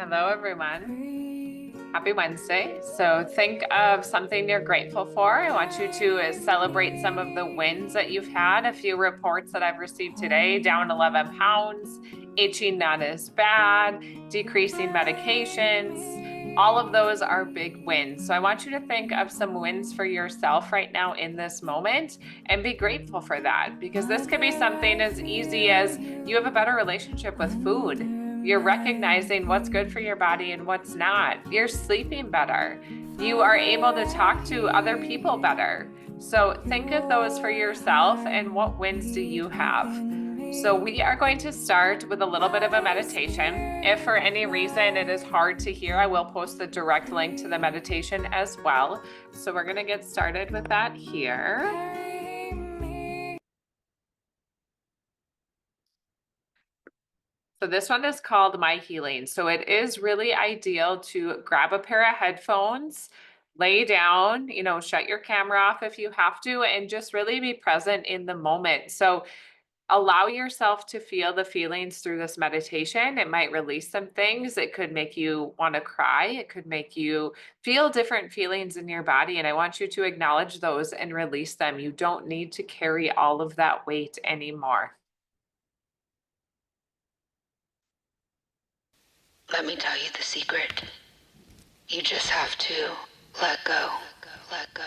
Hello, everyone. Happy Wednesday. So think of something you're grateful for. I want you to celebrate some of the wins that you've had. A few reports that I've received today: down 11 pounds, itching not as bad, decreasing medications. All of those are big wins. So I want you to think of some wins for yourself right now in this moment and be grateful for that, because this could be something as easy as you have a better relationship with food. You're recognizing what's good for your body and what's not. You're sleeping better. You are able to talk to other people better. So think of those for yourself and what wins do you have? So we are going to start with a little bit of a meditation. If for any reason it is hard to hear, I will post the direct link to the meditation as well. So we're going to get started with that here. So this one is called My Healing. So it is really ideal to grab a pair of headphones, lay down, shut your camera off if you have to, and just really be present in the moment. So allow yourself to feel the feelings through this meditation. It might release some things. It could make you want to cry. It could make you feel different feelings in your body. And I want you to acknowledge those and release them. You don't need to carry all of that weight anymore. Let me tell you the secret. You just have to let go, let go.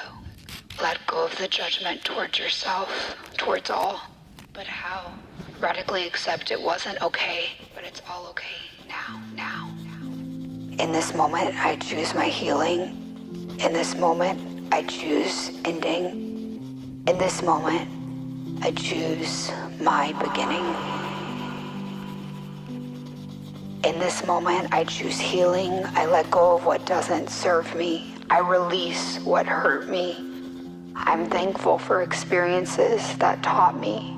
Let go of the judgment towards yourself, towards all. But how? Radically accept it wasn't okay, but it's all okay now. In this moment, I choose my healing. In this moment, I choose ending. In this moment, I choose my beginning. In this moment, I choose healing. I let go of what doesn't serve me. I release what hurt me. I'm thankful for experiences that taught me.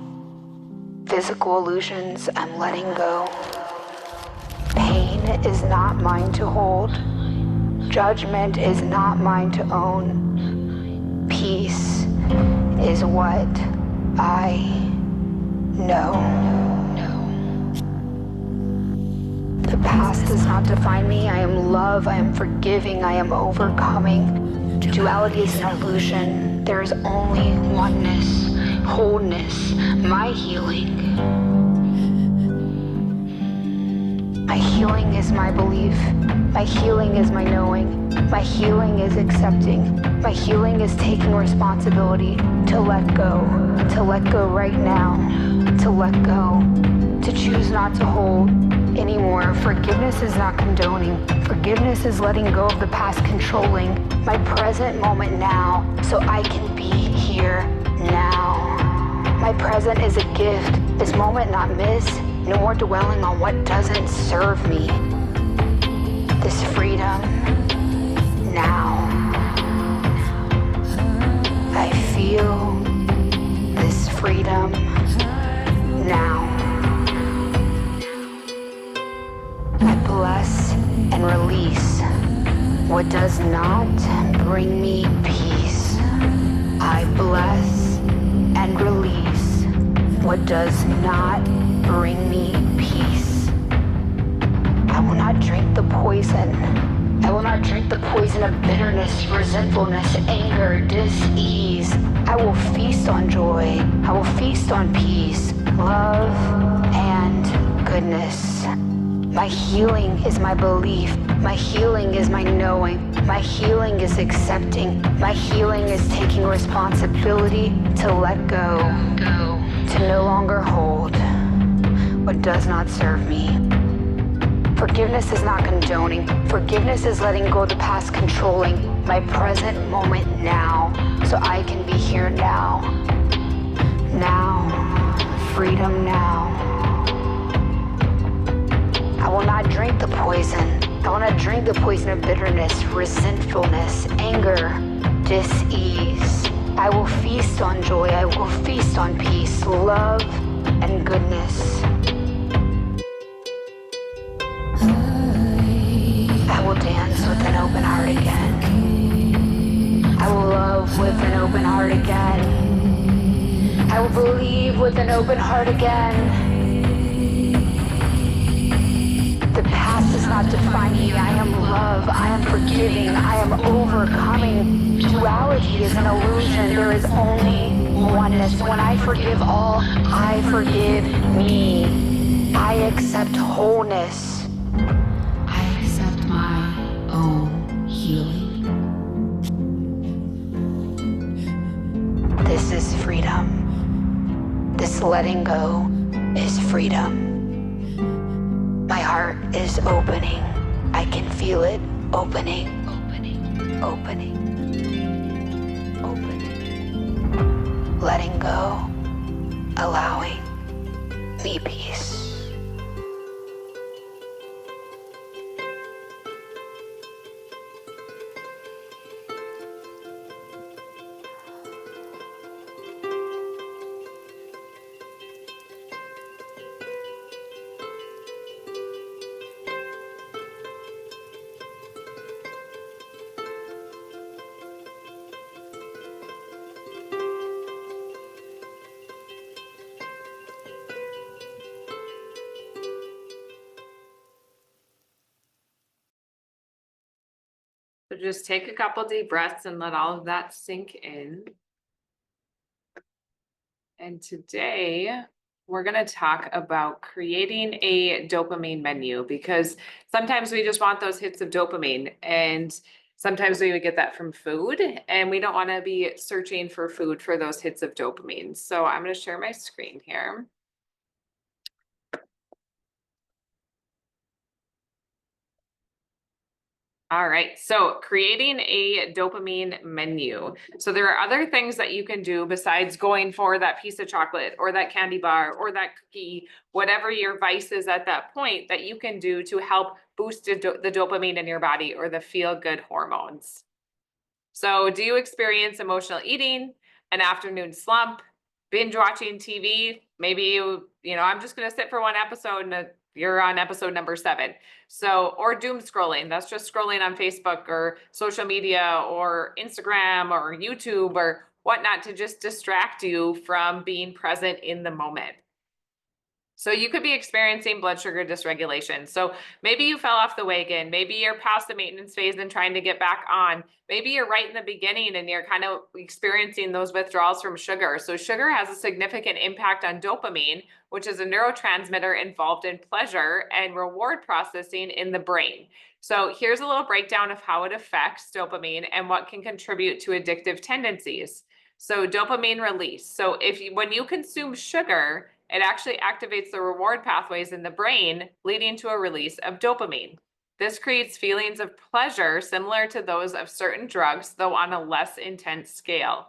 Physical illusions, I'm letting go. Pain is not mine to hold. Judgment is not mine to own. Peace is what I know. The past does not define me. I am love, I am forgiving, I am overcoming. Duality is an illusion. There is only oneness, wholeness, my healing. My healing is my belief. My healing is my knowing. My healing is accepting. My healing is taking responsibility to let go right now, to let go, to choose not to hold anymore. Forgiveness is not condoning. Forgiveness is letting go of the past controlling my present moment now, so I can be here now. My present is a gift, this moment not miss. No more dwelling on what doesn't serve me. This freedom now. I feel this freedom now. I bless and release what does not bring me peace. I bless and release what does not bring me peace. I will not drink the poison. I will not drink the poison of bitterness, resentfulness, anger, dis-ease. I will feast on joy. I will feast on peace, love, and goodness. My healing is my belief. My healing is my knowing. My healing is accepting. My healing is taking responsibility to let go, to no longer hold what does not serve me. Forgiveness is not condoning. Forgiveness is letting go of the past controlling my present moment now, so I can be here now. Now, freedom now. I will not drink the poison. I will not drink the poison of bitterness, resentfulness, anger, dis-ease. I will feast on joy. I will feast on peace, love, and goodness. I will dance with an open heart again. I will love with an open heart again. I will believe with an open heart again. The past does not define am forgiving. I am overcoming. Duality is an illusion. There is only oneness. When I forgive all, I forgive me. I accept wholeness. I accept my own healing. This is freedom. This letting go is freedom. My heart is opening. I can feel it opening, opening, opening, opening. Letting go, allowing me peace. So just take a couple deep breaths and let all of that sink in. And today we're going to talk about creating a dopamine menu, because sometimes we just want those hits of dopamine, and sometimes we would get that from food, and we don't want to be searching for food for those hits of dopamine. So I'm going to share my screen here. All right, so creating a dopamine menu. So there are other things that you can do besides going for that piece of chocolate or that candy bar or that cookie, whatever your vice is at that point, that you can do to help boost the dopamine in your body or the feel-good hormones. So do you experience emotional eating, an afternoon slump, binge watching TV? Maybe I'm just going to sit for one episode and you're on episode number 7. So, or doom scrolling. That's just scrolling on Facebook or social media or Instagram or YouTube or whatnot to just distract you from being present in the moment. So you could be experiencing blood sugar dysregulation. So maybe you fell off the wagon. Maybe you're past the maintenance phase and trying to get back on. Maybe you're right in the beginning and you're kind of experiencing those withdrawals from sugar. So sugar has a significant impact on dopamine, which is a neurotransmitter involved in pleasure and reward processing in the brain. So here's a little breakdown of how it affects dopamine and what can contribute to addictive tendencies. So dopamine release. So when you consume sugar, it actually activates the reward pathways in the brain, leading to a release of dopamine. This creates feelings of pleasure similar to those of certain drugs, though on a less intense scale.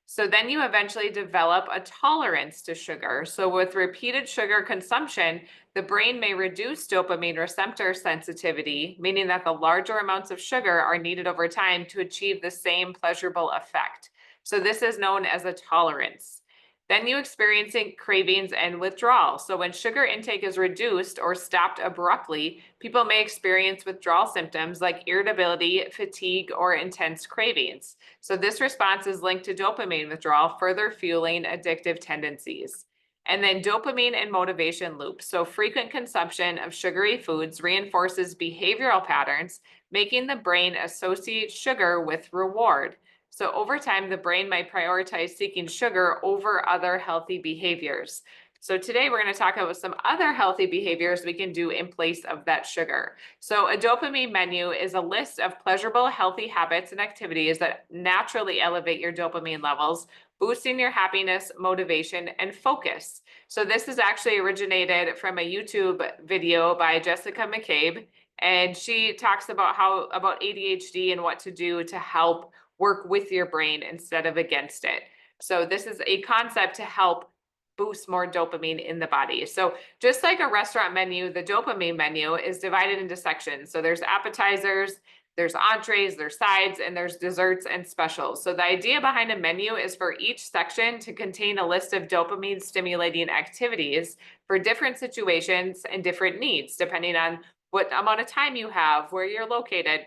So then you eventually develop a tolerance to sugar. So with repeated sugar consumption, the brain may reduce dopamine receptor sensitivity, meaning that the larger amounts of sugar are needed over time to achieve the same pleasurable effect. So this is known as a tolerance. Then you experiencing cravings and withdrawal. So when sugar intake is reduced or stopped abruptly, people may experience withdrawal symptoms like irritability, fatigue, or intense cravings. So this response is linked to dopamine withdrawal, further fueling addictive tendencies. And then dopamine and motivation loops. So frequent consumption of sugary foods reinforces behavioral patterns, making the brain associate sugar with reward. So over time, the brain might prioritize seeking sugar over other healthy behaviors. So today we're going to talk about some other healthy behaviors we can do in place of that sugar. So a dopamine menu is a list of pleasurable, healthy habits and activities that naturally elevate your dopamine levels, boosting your happiness, motivation, and focus. So this is actually originated from a YouTube video by Jessica McCabe, and she talks about about ADHD and what to do to help work with your brain instead of against it. So this is a concept to help boost more dopamine in the body. So just like a restaurant menu, the dopamine menu is divided into sections. So there's appetizers, there's entrees, there's sides, and there's desserts and specials. So the idea behind a menu is for each section to contain a list of dopamine stimulating activities for different situations and different needs, depending on what amount of time you have, where you're located.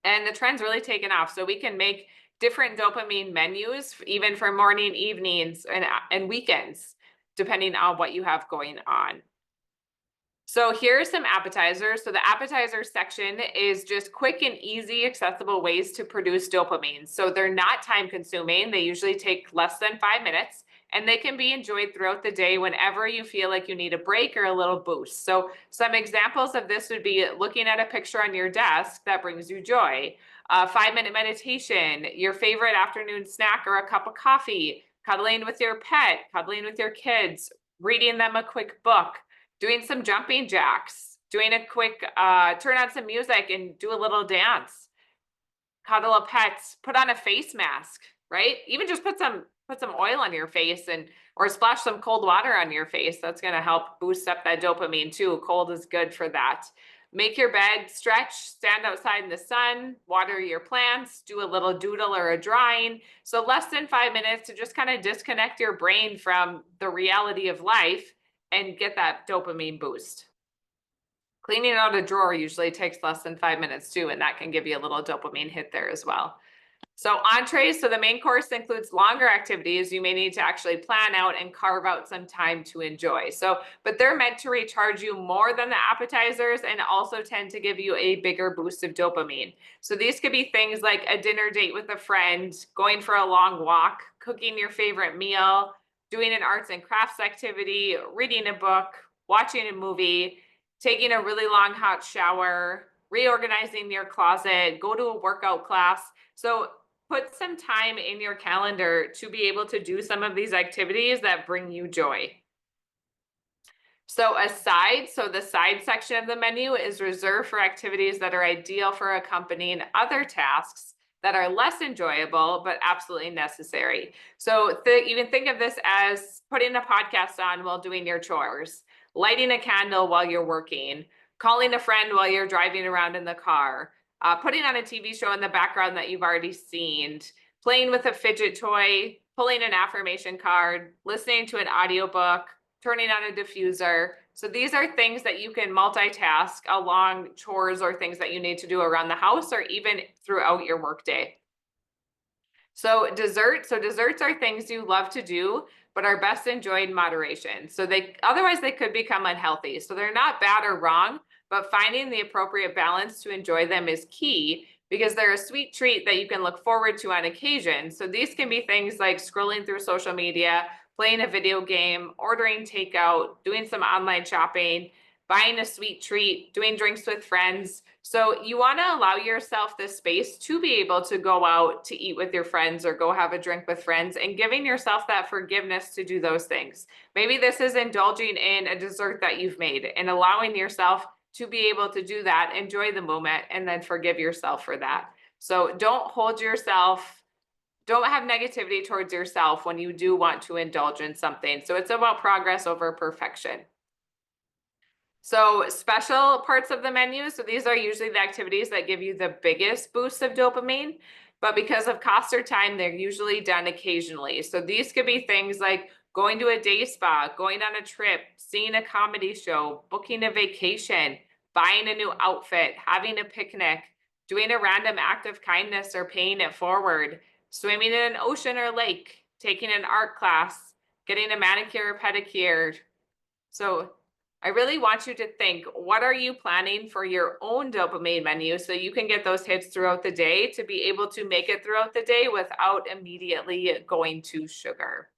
And the trend's really taken off. So we can make different dopamine menus, even for morning, evenings, and weekends, depending on what you have going on. So here's some appetizers. So the appetizer section is just quick and easy, accessible ways to produce dopamine. So they're not time consuming. They usually take less than 5 minutes and they can be enjoyed throughout the day whenever you feel like you need a break or a little boost. So some examples of this would be looking at a picture on your desk that brings you joy, a 5-minute meditation, your favorite afternoon snack or a cup of coffee, cuddling with your pet, cuddling with your kids, reading them a quick book, doing some jumping jacks, doing a quick turn on some music and do a little dance, cuddle a pet, put on a face mask, right? Even just put some oil on your face and or splash some cold water on your face. That's going to help boost up that dopamine too. Cold is good for that. Make your bed, stretch, stand outside in the sun, water your plants, do a little doodle or a drawing. So less than 5 minutes to just kind of disconnect your brain from the reality of life and get that dopamine boost. Cleaning out a drawer usually takes less than 5 minutes too, and that can give you a little dopamine hit there as well. So entrees, so the main course includes longer activities you may need to actually plan out and carve out some time to enjoy. So, but they're meant to recharge you more than the appetizers and also tend to give you a bigger boost of dopamine. So these could be things like a dinner date with a friend, going for a long walk, cooking your favorite meal, doing an arts and crafts activity, reading a book, watching a movie, taking a really long hot shower, reorganizing your closet, go to a workout class. So put some time in your calendar to be able to do some of these activities that bring you joy. So the side section of the menu is reserved for activities that are ideal for accompanying other tasks that are less enjoyable, but absolutely necessary. So even think of this as putting a podcast on while doing your chores, lighting a candle while you're working, calling a friend while you're driving around in the car, putting on a TV show in the background that you've already seen, playing with a fidget toy, pulling an affirmation card, listening to an audiobook, turning on a diffuser. So these are things that you can multitask along chores or things that you need to do around the house or even throughout your workday. So desserts are things you love to do, but are best enjoyed in moderation. So otherwise they could become unhealthy. So they're not bad or wrong, but finding the appropriate balance to enjoy them is key because they're a sweet treat that you can look forward to on occasion. So these can be things like scrolling through social media, playing a video game, ordering takeout, doing some online shopping, buying a sweet treat, doing drinks with friends. So you want to allow yourself the space to be able to go out to eat with your friends or go have a drink with friends and giving yourself that forgiveness to do those things. Maybe this is indulging in a dessert that you've made and allowing yourself to be able to do that, enjoy the moment, and then forgive yourself for that. So don't have negativity towards yourself when you do want to indulge in something. So it's about progress over perfection. So special parts of the menu. So these are usually the activities that give you the biggest boost of dopamine, but because of cost or time, they're usually done occasionally. So these could be things like going to a day spa, going on a trip, seeing a comedy show, booking a vacation, buying a new outfit, having a picnic, doing a random act of kindness or paying it forward, swimming in an ocean or lake, taking an art class, getting a manicure or pedicure. So I really want you to think, what are you planning for your own dopamine menu so you can get those hits throughout the day to be able to make it throughout the day without immediately going to sugar?